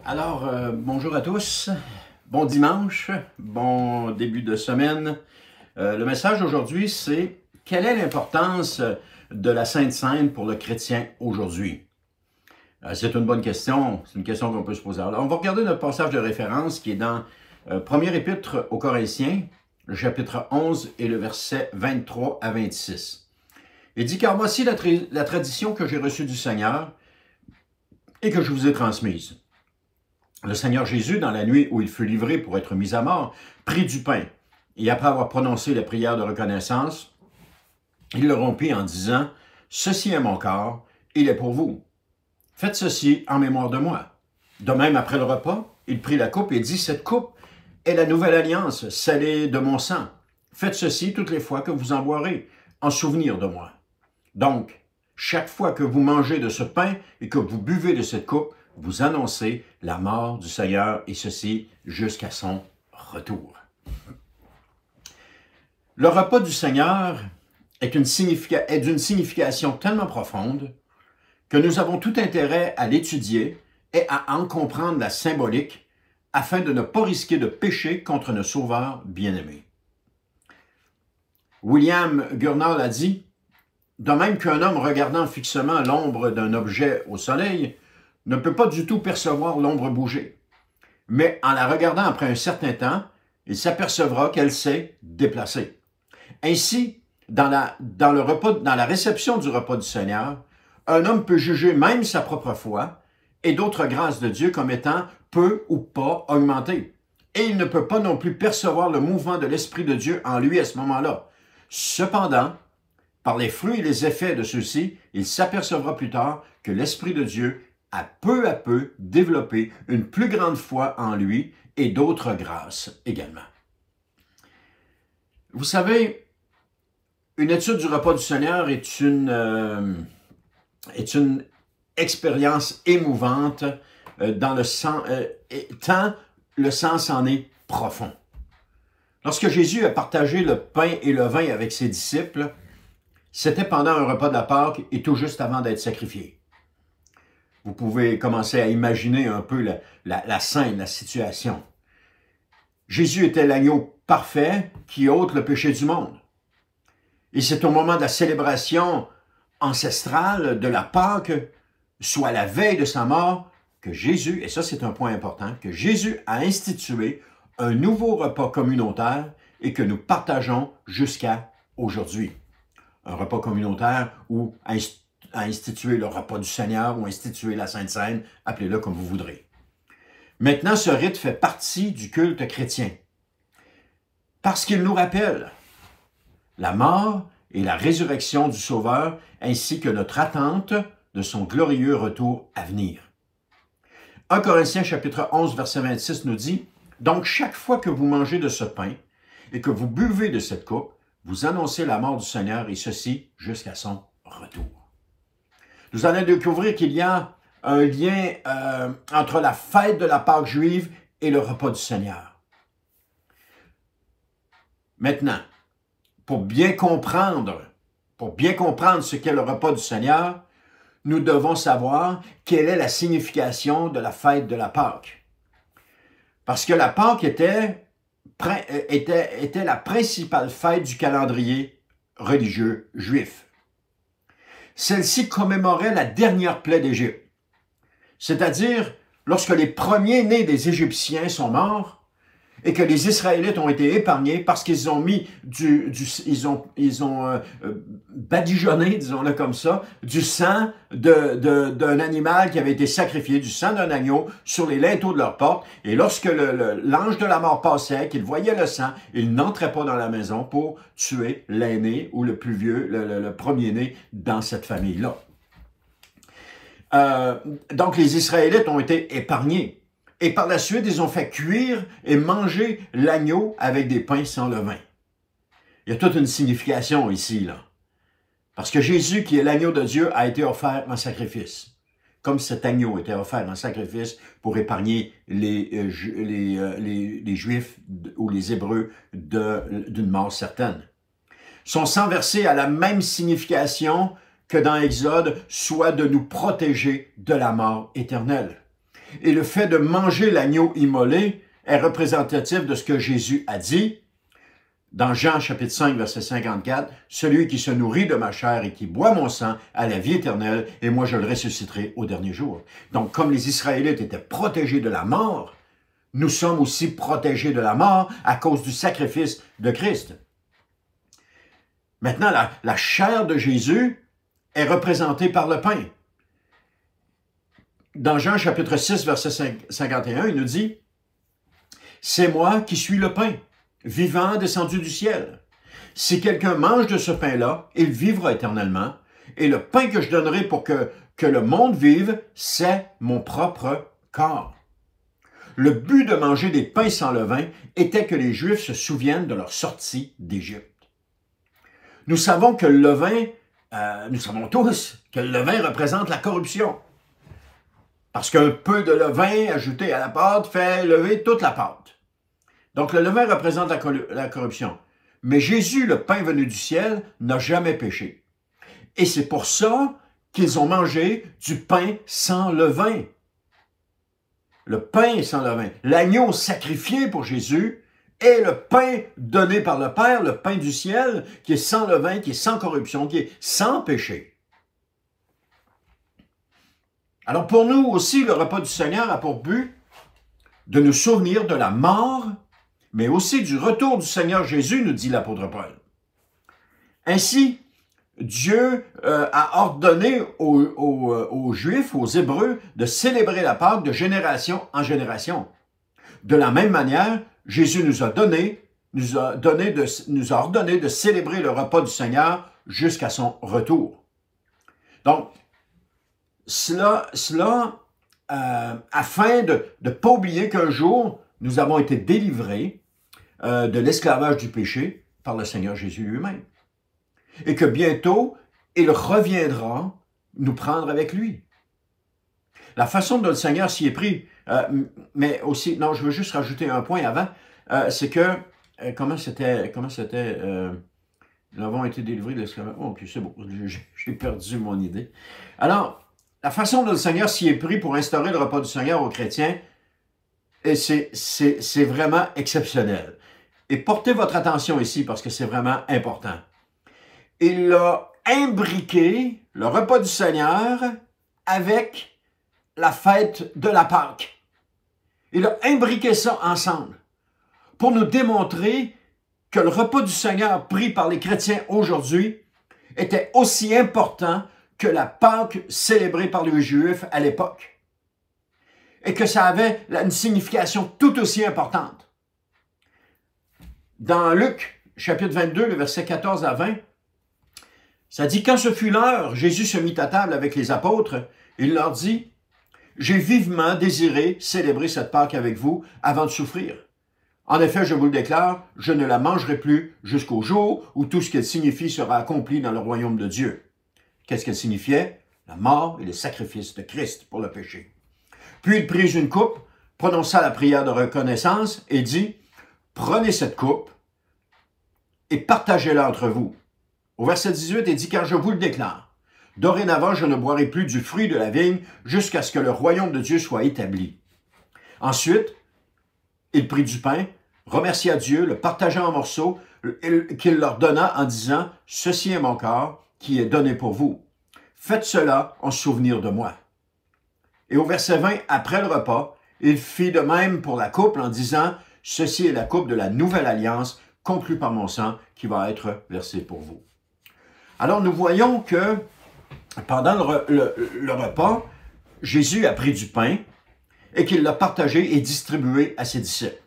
Bonjour à tous, bon dimanche, bon début de semaine. Le message aujourd'hui, c'est quelle est l'importance de la Sainte Seine pour le chrétien aujourd'hui? C'est une bonne question, c'est une question qu'on peut se poser. Alors, on va regarder notre passage de référence qui est dans Premier Épître aux Corinthiens, le chapitre 11 et le verset 23 à 26. Il dit « Car voici la tradition que j'ai reçue du Seigneur et que je vous ai transmise. » Le Seigneur Jésus, dans la nuit où il fut livré pour être mis à mort, prit du pain, et après avoir prononcé la prière de reconnaissance, il le rompit en disant, « Ceci est mon corps, il est pour vous. Faites ceci en mémoire de moi. » De même, après le repas, il prit la coupe et dit, « Cette coupe est la nouvelle alliance, scellée de mon sang. Faites ceci toutes les fois que vous en boirez, en souvenir de moi. Donc, chaque fois que vous mangez de ce pain et que vous buvez de cette coupe, vous annoncez la mort du Seigneur, et ceci jusqu'à son retour. » Le repas du Seigneur est d'une signification tellement profonde que nous avons tout intérêt à l'étudier et à en comprendre la symbolique afin de ne pas risquer de pécher contre nos sauveurs bien-aimés. William Gurnall a dit, « De même qu'un homme regardant fixement l'ombre d'un objet au soleil ne peut pas du tout percevoir l'ombre bouger. Mais en la regardant après un certain temps, il s'apercevra qu'elle s'est déplacée. Ainsi, dans la réception du repas du Seigneur, un homme peut juger même sa propre foi et d'autres grâces de Dieu comme étant peu ou pas augmentées. Et il ne peut pas non plus percevoir le mouvement de l'Esprit de Dieu en lui à ce moment-là. Cependant, par les fruits et les effets de ceux-ci, il s'apercevra plus tard que l'Esprit de Dieu a peu développé une plus grande foi en lui et d'autres grâces également. Vous savez, une étude du repas du Seigneur est une expérience émouvante tant le sens en est profond. Lorsque Jésus a partagé le pain et le vin avec ses disciples, c'était pendant un repas de la Pâque et tout juste avant d'être sacrifié. Vous pouvez commencer à imaginer un peu la scène, la situation. Jésus était l'agneau parfait qui ôte le péché du monde. Et c'est au moment de la célébration ancestrale de la Pâque, soit la veille de sa mort, que Jésus, et ça c'est un point important, que Jésus a institué un nouveau repas communautaire et que nous partageons jusqu'à aujourd'hui. Un repas communautaire où à instituer le repas du Seigneur ou instituer la Sainte Seine, appelez-le comme vous voudrez. Maintenant, ce rite fait partie du culte chrétien parce qu'il nous rappelle la mort et la résurrection du Sauveur ainsi que notre attente de son glorieux retour à venir. 1 Corinthiens chapitre 11, verset 26 nous dit « Donc, chaque fois que vous mangez de ce pain et que vous buvez de cette coupe, vous annoncez la mort du Seigneur et ceci jusqu'à son retour. » Nous allons découvrir qu'il y a un lien entre la fête de la Pâque juive et le repas du Seigneur. Maintenant, pour bien comprendre ce qu'est le repas du Seigneur, nous devons savoir quelle est la signification de la fête de la Pâque. Parce que la Pâque était la principale fête du calendrier religieux juif. Celle-ci commémorait la dernière plaie d'Égypte, c'est-à-dire lorsque les premiers-nés des Égyptiens sont morts et que les Israélites ont été épargnés parce qu'ils ont mis badigeonné, disons-le comme ça, du sang d'un animal qui avait été sacrifié, du sang d'un agneau sur les linteaux de leur porte. Et lorsque l'ange de la mort passait, qu'il voyait le sang, il n'entrait pas dans la maison pour tuer l'aîné ou le plus vieux, le premier-né dans cette famille-là. Donc les Israélites ont été épargnés. Et par la suite, ils ont fait cuire et manger l'agneau avec des pains sans levain. Il y a toute une signification ici, là. Parce que Jésus, qui est l'agneau de Dieu, a été offert en sacrifice. Comme cet agneau était offert en sacrifice pour épargner les Juifs ou les Hébreux d'une mort certaine. Son sang versé a la même signification que dans Exode, soit de nous protéger de la mort éternelle. Et le fait de manger l'agneau immolé est représentatif de ce que Jésus a dit dans Jean chapitre 5, verset 54, « Celui qui se nourrit de ma chair et qui boit mon sang a la vie éternelle, et moi je le ressusciterai au dernier jour. » Donc, comme les Israélites étaient protégés de la mort, nous sommes aussi protégés de la mort à cause du sacrifice de Christ. Maintenant, la chair de Jésus est représentée par le pain. Dans Jean chapitre 6, verset 51, il nous dit, « C'est moi qui suis le pain vivant descendu du ciel. Si quelqu'un mange de ce pain-là, il vivra éternellement, et le pain que je donnerai pour que le monde vive, c'est mon propre corps. » Le but de manger des pains sans levain était que les Juifs se souviennent de leur sortie d'Égypte. Nous savons que le levain, nous savons tous que le levain représente la corruption. Parce qu'un peu de levain ajouté à la pâte fait lever toute la pâte. Donc, le levain représente la corruption. Mais Jésus, le pain venu du ciel, n'a jamais péché. Et c'est pour ça qu'ils ont mangé du pain sans levain. Le pain sans levain. L'agneau sacrifié pour Jésus est le pain donné par le Père, le pain du ciel, qui est sans levain, qui est sans corruption, qui est sans péché. Alors, pour nous aussi, le repas du Seigneur a pour but de nous souvenir de la mort, mais aussi du retour du Seigneur Jésus, nous dit l'apôtre Paul. Ainsi, Dieu a ordonné aux Juifs, aux Hébreux, de célébrer la Pâque de génération en génération. De la même manière, Jésus nous a ordonné de célébrer le repas du Seigneur jusqu'à son retour. Donc, cela afin de ne pas oublier qu'un jour, nous avons été délivrés de l'esclavage du péché par le Seigneur Jésus lui-même. Et que bientôt, il reviendra nous prendre avec lui. La façon dont le Seigneur s'y est pris, mais aussi, non, je veux juste rajouter un point avant, c'est que, comment c'était, nous avons été délivrés de l'esclavage. Oh, puis c'est bon, j'ai perdu mon idée. Alors, la façon dont le Seigneur s'y est pris pour instaurer le repas du Seigneur aux chrétiens, et c'est vraiment exceptionnel. Et portez votre attention ici parce que c'est vraiment important. Il a imbriqué le repas du Seigneur avec la fête de la Pâque. Il a imbriqué ça ensemble pour nous démontrer que le repas du Seigneur pris par les chrétiens aujourd'hui était aussi important que la Pâque célébrée par les Juifs à l'époque. Et que ça avait une signification tout aussi importante. Dans Luc, chapitre 22, le verset 14 à 20, ça dit, « Quand ce fut l'heure, Jésus se mit à table avec les apôtres. Il leur dit, « J'ai vivement désiré célébrer cette Pâque avec vous avant de souffrir. En effet, je vous le déclare, je ne la mangerai plus jusqu'au jour où tout ce qu'elle signifie sera accompli dans le royaume de Dieu. » Qu'est-ce qu'elle signifiait? La mort et le sacrifice de Christ pour le péché. Puis il prit une coupe, prononça la prière de reconnaissance et dit, « Prenez cette coupe et partagez-la entre vous. » Au verset 18, il dit, « Car je vous le déclare, dorénavant je ne boirai plus du fruit de la vigne jusqu'à ce que le royaume de Dieu soit établi. » Ensuite, il prit du pain, remercia Dieu, le partagea en morceaux, qu'il leur donna en disant, « Ceci est mon corps qui est donné pour vous. Faites cela en souvenir de moi. » Et au verset 20, après le repas, il fit de même pour la coupe en disant, « Ceci est la coupe de la nouvelle alliance conclue par mon sang qui va être versée pour vous. » Alors nous voyons que pendant le repas, Jésus a pris du pain et qu'il l'a partagé et distribué à ses disciples.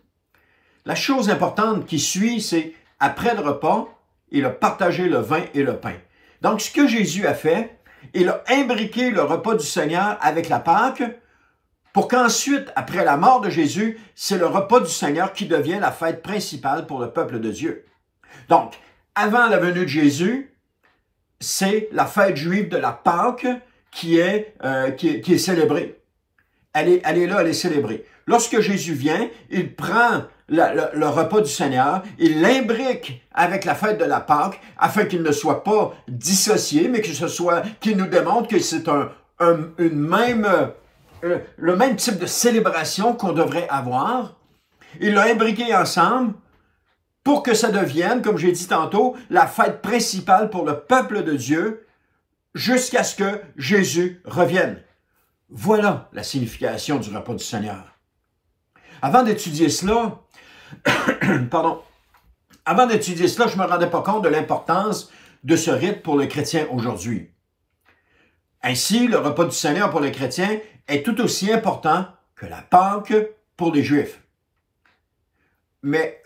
La chose importante qui suit, c'est après le repas, il a partagé le vin et le pain. Donc ce que Jésus a fait, il a imbriqué le repas du Seigneur avec la Pâque pour qu'ensuite, après la mort de Jésus, c'est le repas du Seigneur qui devient la fête principale pour le peuple de Dieu. Donc, avant la venue de Jésus, c'est la fête juive de la Pâque qui est célébrée. Elle est là, elle est célébrée. Lorsque Jésus vient, il prend le repas du Seigneur, il l'imbrique avec la fête de la Pâque afin qu'il ne soit pas dissocié, mais qu'il nous démontre que c'est une le même type de célébration qu'on devrait avoir. Il l'a imbriqué ensemble pour que ça devienne, comme j'ai dit tantôt, la fête principale pour le peuple de Dieu jusqu'à ce que Jésus revienne. Voilà la signification du repas du Seigneur. Avant d'étudier cela, pardon, avant d'étudier cela, je ne me rendais pas compte de l'importance de ce rite pour le chrétien aujourd'hui. Ainsi, le repas du Seigneur pour le chrétien est tout aussi important que la Pâque pour les Juifs. Mais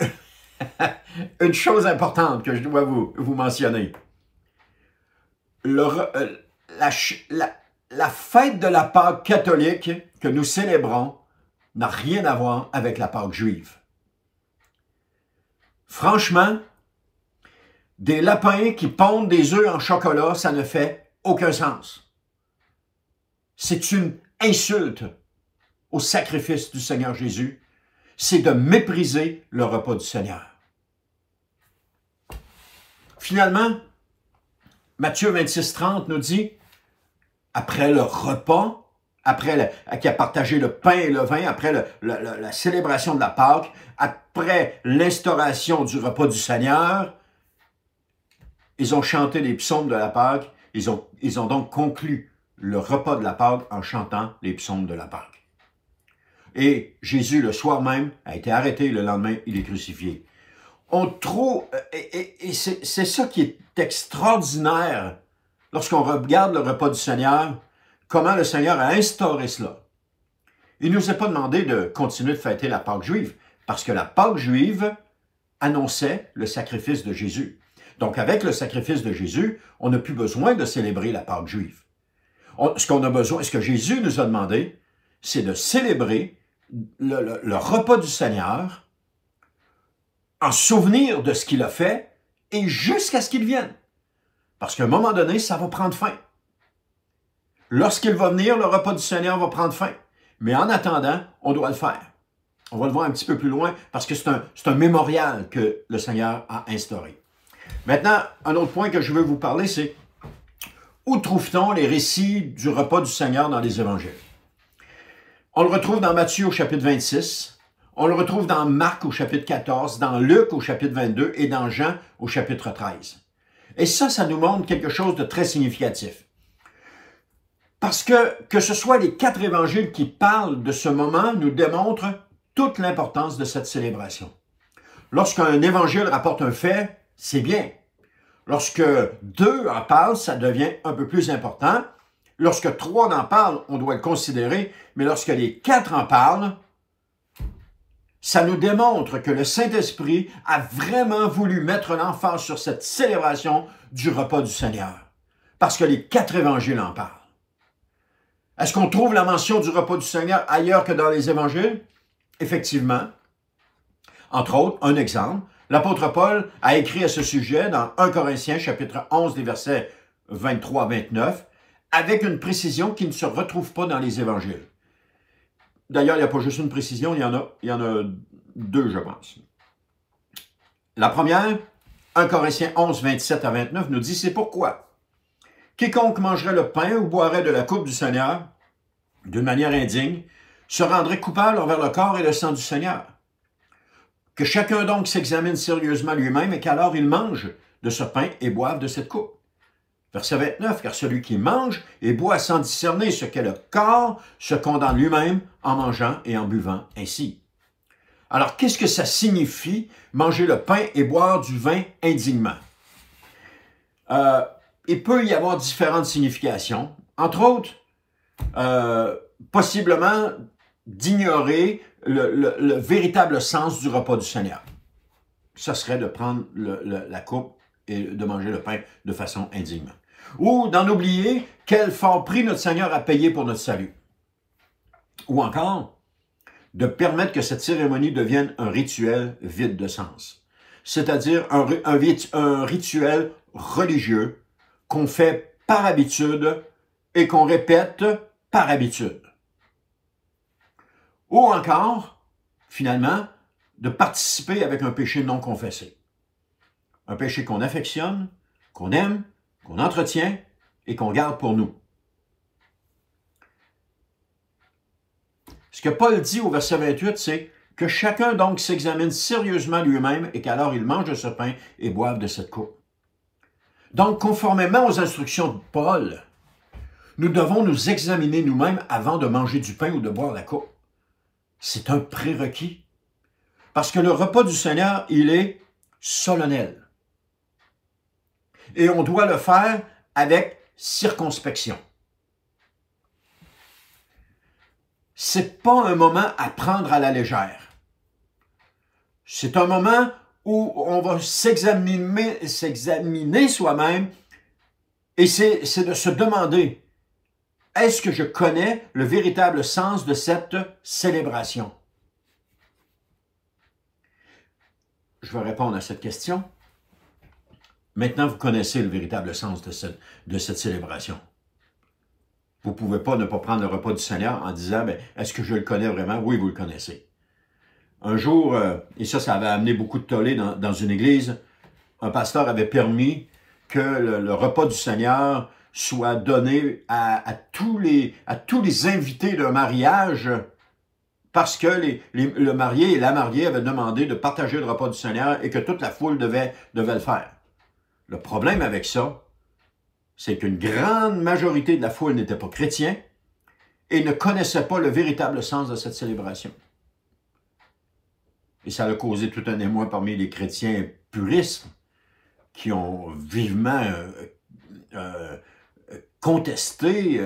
une chose importante que je dois vous mentionner. La fête de la Pâque catholique que nous célébrons n'a rien à voir avec la Pâque juive. Franchement, des lapins qui pondent des œufs en chocolat, ça ne fait aucun sens. C'est une insulte au sacrifice du Seigneur Jésus. C'est de mépriser le repas du Seigneur. Finalement, Matthieu 26:30 nous dit, après le repas, qui a partagé le pain et le vin, après la célébration de la Pâque, après l'instauration du repas du Seigneur, ils ont chanté les psaumes de la Pâque, ils ont donc conclu le repas de la Pâque en chantant les psaumes de la Pâque. Et Jésus, le soir même, a été arrêté, le lendemain, il est crucifié. On trouve, et c'est ça qui est extraordinaire lorsqu'on regarde le repas du Seigneur, comment le Seigneur a instauré cela. Il ne nous est pas demandé de continuer de fêter la Pâque juive, parce que la Pâque juive annonçait le sacrifice de Jésus. Donc, avec le sacrifice de Jésus, on n'a plus besoin de célébrer la Pâque juive. Ce qu'on a besoin, ce que Jésus nous a demandé, c'est de célébrer le repas du Seigneur en souvenir de ce qu'il a fait et jusqu'à ce qu'il vienne. Parce qu'à un moment donné, ça va prendre fin. Lorsqu'il va venir, le repas du Seigneur va prendre fin. Mais en attendant, on doit le faire. On va le voir un petit peu plus loin parce que c'est un mémorial que le Seigneur a instauré. Maintenant, un autre point que je veux vous parler, c'est où trouve-t-on les récits du repas du Seigneur dans les évangiles? On le retrouve dans Matthieu au chapitre 26, on le retrouve dans Marc au chapitre 14, dans Luc au chapitre 22 et dans Jean au chapitre 13. Et ça nous montre quelque chose de très significatif. Parce que ce soit les 4 évangiles qui parlent de ce moment nous démontrent toute l'importance de cette célébration. Lorsqu'un évangile rapporte un fait, c'est bien. Lorsque 2 en parlent, ça devient un peu plus important. Lorsque 3 en parlent, on doit le considérer, mais lorsque les 4 en parlent, ça nous démontre que le Saint-Esprit a vraiment voulu mettre l'emphase sur cette célébration du repas du Seigneur. Parce que les 4 évangiles en parlent. Est-ce qu'on trouve la mention du repas du Seigneur ailleurs que dans les évangiles? Effectivement. Entre autres, un exemple, l'apôtre Paul a écrit à ce sujet dans 1 Corinthiens, chapitre 11, des versets 23 à 29, avec une précision qui ne se retrouve pas dans les évangiles. D'ailleurs, il n'y a pas juste une précision, il y en a 2, je pense. La première, 1 Corinthiens 11, 27 à 29, nous dit, c'est pourquoi quiconque mangerait le pain ou boirait de la coupe du Seigneur d'une manière indigne se rendrait coupable envers le corps et le sang du Seigneur. Que chacun donc s'examine sérieusement lui-même et qu'alors il mange de ce pain et boive de cette coupe. Verset 29, car celui qui mange et boit sans discerner ce qu'est le corps se condamne lui-même en mangeant et en buvant ainsi. Alors, qu'est-ce que ça signifie manger le pain et boire du vin indignement? Il peut y avoir différentes significations. Entre autres, possiblement d'ignorer le véritable sens du repas du Seigneur. Ça serait de prendre la coupe et de manger le pain de façon indignement. Ou d'en oublier quel fort prix notre Seigneur a payé pour notre salut. Ou encore, de permettre que cette cérémonie devienne un rituel vide de sens. C'est-à-dire un rituel religieux qu'on fait par habitude et qu'on répète par habitude. Ou encore, finalement, de participer avec un péché non confessé. Un péché qu'on affectionne, qu'on aime, qu'on entretient et qu'on garde pour nous. Ce que Paul dit au verset 28, c'est que chacun donc s'examine sérieusement lui-même et qu'alors il mange de ce pain et boive de cette coupe. Donc, conformément aux instructions de Paul, nous devons nous examiner nous-mêmes avant de manger du pain ou de boire la coupe. C'est un prérequis. Parce que le repas du Seigneur, il est solennel. Et on doit le faire avec circonspection. C'est pas un moment à prendre à la légère. C'est un moment où on va s'examiner soi-même et c'est de se demander, est-ce que je connais le véritable sens de cette célébration? Je vais répondre à cette question. Maintenant, vous connaissez le véritable sens de cette célébration. Vous ne pouvez pas ne pas prendre le repas du Seigneur en disant, est-ce que je le connais vraiment? Oui, vous le connaissez. Un jour, et ça avait amené beaucoup de tollé dans une église, un pasteur avait permis que le repas du Seigneur soit donné à tous les invités d'un mariage parce que le marié et la mariée avaient demandé de partager le repas du Seigneur et que toute la foule devait le faire. Le problème avec ça, c'est qu'une grande majorité de la foule n'était pas chrétien et ne connaissait pas le véritable sens de cette célébration. Et ça a causé tout un émoi parmi les chrétiens puristes qui ont vivement contesté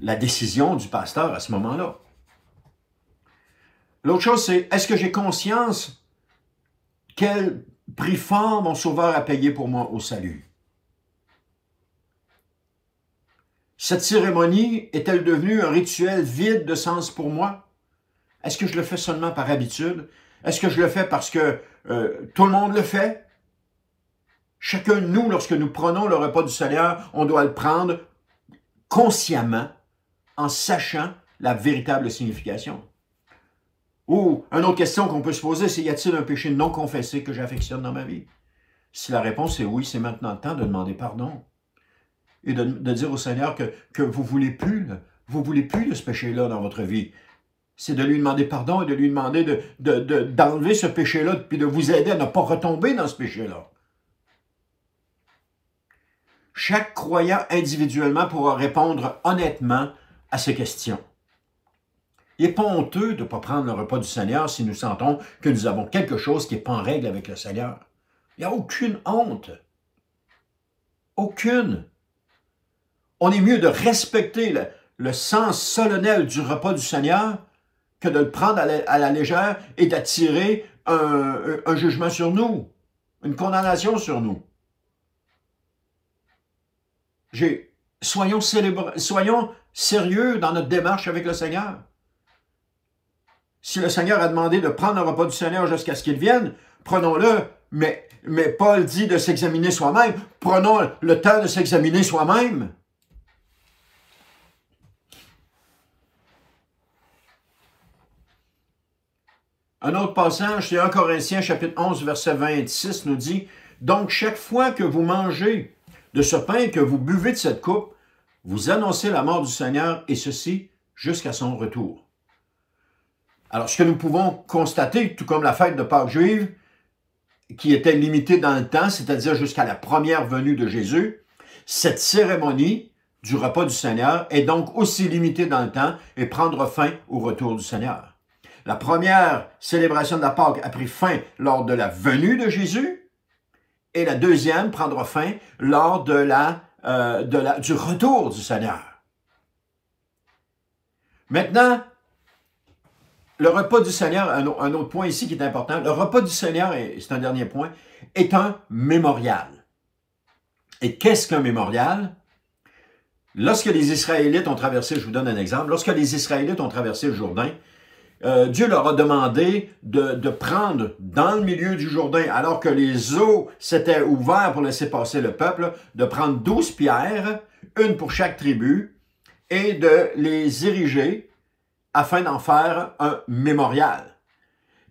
la décision du pasteur à ce moment-là. L'autre chose, c'est, est-ce que j'ai conscience quel prix fort mon Sauveur a payé pour moi au salut? Cette cérémonie est-elle devenue un rituel vide de sens pour moi? Est-ce que je le fais seulement par habitude? Est-ce que je le fais parce que tout le monde le fait? Chacun de nous, lorsque nous prenons le repas du Seigneur, on doit le prendre consciemment, en sachant la véritable signification. Ou, une autre question qu'on peut se poser, c'est y a-t-il un péché non confessé que j'affectionne dans ma vie? Si la réponse est oui, c'est maintenant le temps de demander pardon. Et de dire au Seigneur que vous ne voulez plus de ce péché-là dans votre vie. C'est de lui demander pardon et de lui demander d'enlever ce péché-là puis de vous aider à ne pas retomber dans ce péché-là. Chaque croyant individuellement pourra répondre honnêtement à ces questions. Il n'est pas honteux de ne pas prendre le repas du Seigneur si nous sentons que nous avons quelque chose qui n'est pas en règle avec le Seigneur. Il n'y a aucune honte. Aucune. On est mieux de respecter le sens solennel du repas du Seigneur que de le prendre à la légère et d'attirer un jugement sur nous, une condamnation sur nous. Soyons sérieux dans notre démarche avec le Seigneur. Si le Seigneur a demandé de prendre le repas du Seigneur jusqu'à ce qu'il vienne, prenons-le, mais Paul dit de s'examiner soi-même. Prenons le temps de s'examiner soi-même. Un autre passage, c'est 1 Corinthiens chapitre 11, verset 26, nous dit « Donc, chaque fois que vous mangez de ce pain et que vous buvez de cette coupe, vous annoncez la mort du Seigneur, et ceci jusqu'à son retour. » Alors, ce que nous pouvons constater, tout comme la fête de Pâques juive, qui était limitée dans le temps, c'est-à-dire jusqu'à la première venue de Jésus, cette cérémonie du repas du Seigneur est donc aussi limitée dans le temps et prendra fin au retour du Seigneur. La première célébration de la Pâque a pris fin lors de la venue de Jésus et la deuxième prendra fin lors du retour du Seigneur. Maintenant, le repas du Seigneur, un autre point ici qui est important, le repas du Seigneur, et c'est un dernier point, est un mémorial. Et qu'est-ce qu'un mémorial? Lorsque les Israélites ont traversé, je vous donne un exemple, lorsque les Israélites ont traversé le Jourdain, Dieu leur a demandé de prendre dans le milieu du Jourdain, alors que les eaux s'étaient ouvertes pour laisser passer le peuple, de prendre 12 pierres, une pour chaque tribu, et de les ériger afin d'en faire un mémorial.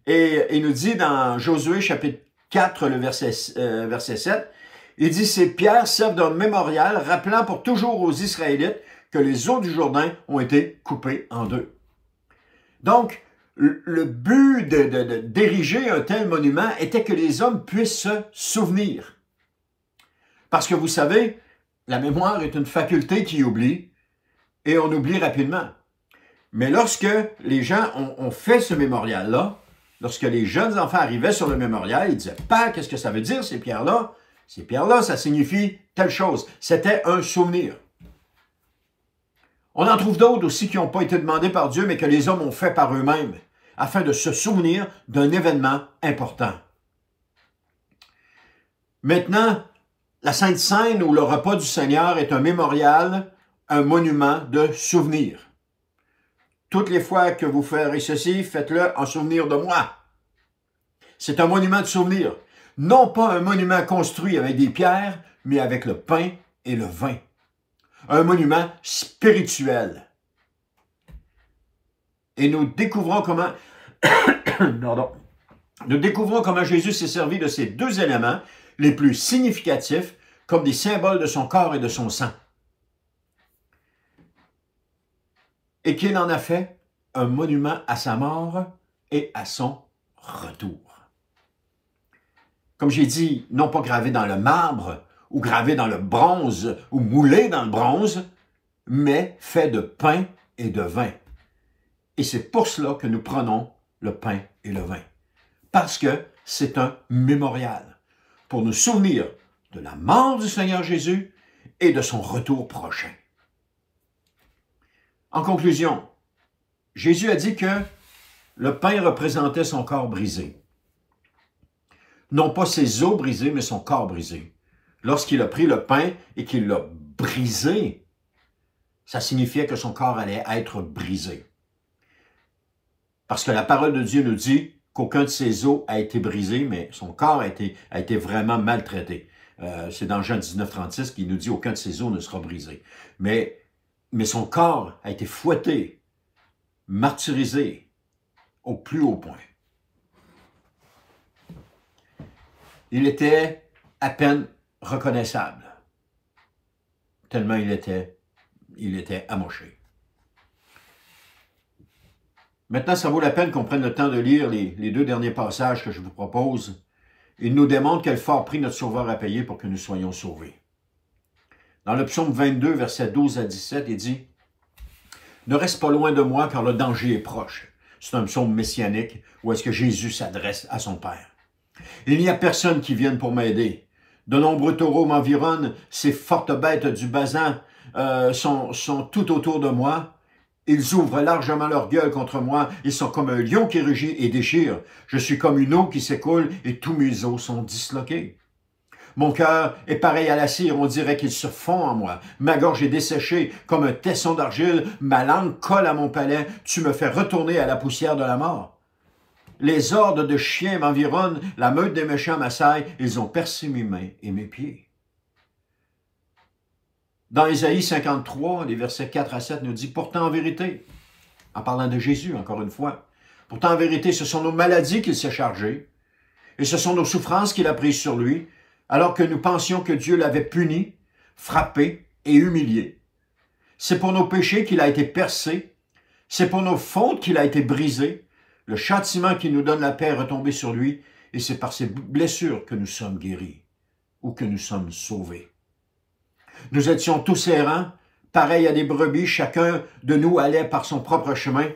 Et il nous dit dans Josué chapitre 4, le verset 7, il dit « Ces pierres servent d'un mémorial rappelant pour toujours aux Israélites que les eaux du Jourdain ont été coupées en deux. » Donc, le but d'ériger un tel monument était que les hommes puissent se souvenir. Parce que vous savez, la mémoire est une faculté qui oublie, et on oublie rapidement. Mais lorsque les gens ont fait ce mémorial-là, lorsque les jeunes enfants arrivaient sur le mémorial, ils disaient « Père, qu'est-ce que ça veut dire ces pierres-là? » Ces pierres-là, ça signifie telle chose. C'était un souvenir. On en trouve d'autres aussi qui n'ont pas été demandés par Dieu, mais que les hommes ont fait par eux-mêmes, afin de se souvenir d'un événement important. Maintenant, la Sainte Seine ou le repas du Seigneur est un mémorial, un monument de souvenir. Toutes les fois que vous ferez ceci, faites-le en souvenir de moi. C'est un monument de souvenir. Non pas un monument construit avec des pierres, mais avec le pain et le vin. Un monument spirituel. Et nous découvrons comment, nous découvrons comment Jésus s'est servi de ces deux éléments les plus significatifs comme des symboles de son corps et de son sang. Et qu'il en a fait un monument à sa mort et à son retour. Comme j'ai dit, non pas gravé dans le marbre, ou gravé dans le bronze, ou moulé dans le bronze, mais fait de pain et de vin. Et c'est pour cela que nous prenons le pain et le vin. Parce que c'est un mémorial, pour nous souvenir de la mort du Seigneur Jésus et de son retour prochain. En conclusion, Jésus a dit que le pain représentait son corps brisé. Non pas ses os brisés, mais son corps brisé. Lorsqu'il a pris le pain et qu'il l'a brisé, ça signifiait que son corps allait être brisé. Parce que la parole de Dieu nous dit qu'aucun de ses os a été brisé, mais son corps a été vraiment maltraité. C'est dans Jean 19, 36 qu'il nous dit qu'aucun de ses os ne sera brisé. Mais son corps a été fouetté, martyrisé au plus haut point. Il était à peine reconnaissable, tellement il était amoché. Maintenant, ça vaut la peine qu'on prenne le temps de lire les deux derniers passages que je vous propose. Ils nous démontrent quel fort prix notre Sauveur a payé pour que nous soyons sauvés. Dans le psaume 22, versets 12 à 17, il dit « Ne reste pas loin de moi, car le danger est proche. » C'est un psaume messianique où est-ce que Jésus s'adresse à son Père. « Il n'y a personne qui vienne pour m'aider. De nombreux taureaux m'environnent, ces fortes bêtes du Basan sont tout autour de moi. Ils ouvrent largement leur gueule contre moi. Ils sont comme un lion qui rugit et déchire. Je suis comme une eau qui s'écoule et tous mes os sont disloqués. Mon cœur est pareil à la cire, on dirait qu'il se fond en moi. Ma gorge est desséchée comme un tesson d'argile. Ma langue colle à mon palais. Tu me fais retourner à la poussière de la mort. Les hordes de chiens m'environnent. La meute des méchants m'assaille. Ils ont percé mes mains et mes pieds. Dans Ésaïe 53, les versets 4 à 7 nous dit « Pourtant en vérité », en parlant de Jésus encore une fois, « Pourtant en vérité, ce sont nos maladies qu'il s'est chargé, et ce sont nos souffrances qu'il a prises sur lui, alors que nous pensions que Dieu l'avait puni, frappé et humilié. C'est pour nos péchés qu'il a été percé, c'est pour nos fautes qu'il a été brisé, le châtiment qui nous donne la paix est retombé sur lui, et c'est par ses blessures que nous sommes guéris, ou que nous sommes sauvés. Nous étions tous errants, pareils à des brebis, chacun de nous allait par son propre chemin.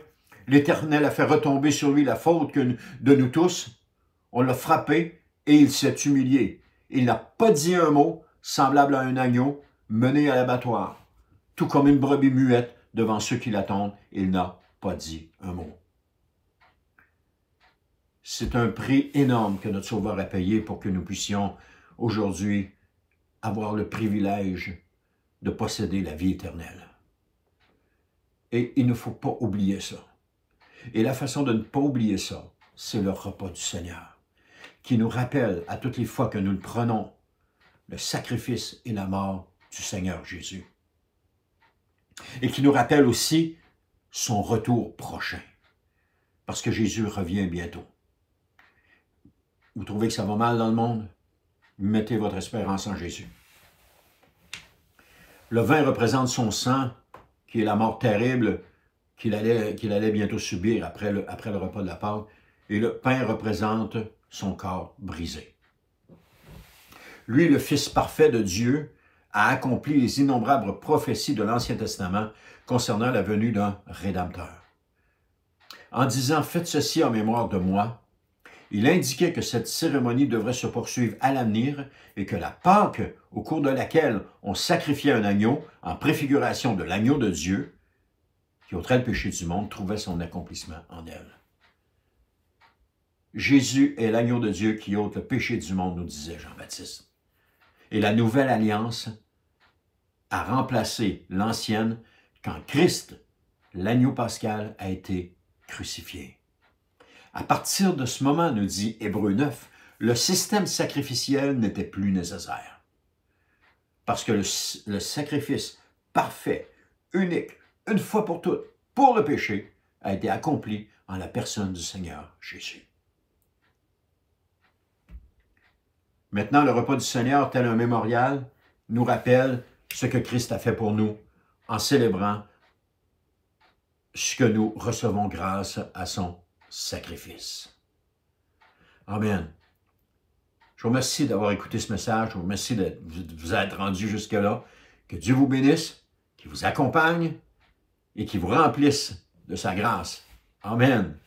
L'Éternel a fait retomber sur lui la faute de nous tous. On l'a frappé et il s'est humilié. Il n'a pas dit un mot, semblable à un agneau, mené à l'abattoir. Tout comme une brebis muette devant ceux qui l'attendent, il n'a pas dit un mot. C'est un prix énorme que notre Sauveur a payé pour que nous puissions aujourd'hui avoir le privilège de posséder la vie éternelle. Et il ne faut pas oublier ça. Et la façon de ne pas oublier ça, c'est le repas du Seigneur, qui nous rappelle à toutes les fois que nous le prenons, le sacrifice et la mort du Seigneur Jésus. Et qui nous rappelle aussi son retour prochain, parce que Jésus revient bientôt. Vous trouvez que ça va mal dans le monde? Mettez votre espérance en Jésus. Le vin représente son sang, qui est la mort terrible qu'il allait bientôt subir après le repas de la Pâque. Et le pain représente son corps brisé. Lui, le Fils parfait de Dieu, a accompli les innombrables prophéties de l'Ancien Testament concernant la venue d'un Rédempteur. En disant « Faites ceci en mémoire de moi », il indiquait que cette cérémonie devrait se poursuivre à l'avenir et que la Pâque, au cours de laquelle on sacrifiait un agneau en préfiguration de l'agneau de Dieu, qui ôterait le péché du monde, trouvait son accomplissement en elle. Jésus est l'agneau de Dieu qui ôte le péché du monde, nous disait Jean-Baptiste. Et la nouvelle alliance a remplacé l'ancienne quand Christ, l'agneau pascal, a été crucifié. À partir de ce moment, nous dit Hébreux 9, le système sacrificiel n'était plus nécessaire. Parce que le sacrifice parfait, unique, une fois pour toutes, pour le péché, a été accompli en la personne du Seigneur Jésus. Maintenant, le repas du Seigneur, tel un mémorial, nous rappelle ce que Christ a fait pour nous en célébrant ce que nous recevons grâce à son sacrifice. Amen. Je vous remercie d'avoir écouté ce message. Je vous remercie de vous être rendu jusque-là. Que Dieu vous bénisse, qu'il vous accompagne et qu'il vous remplisse de sa grâce. Amen.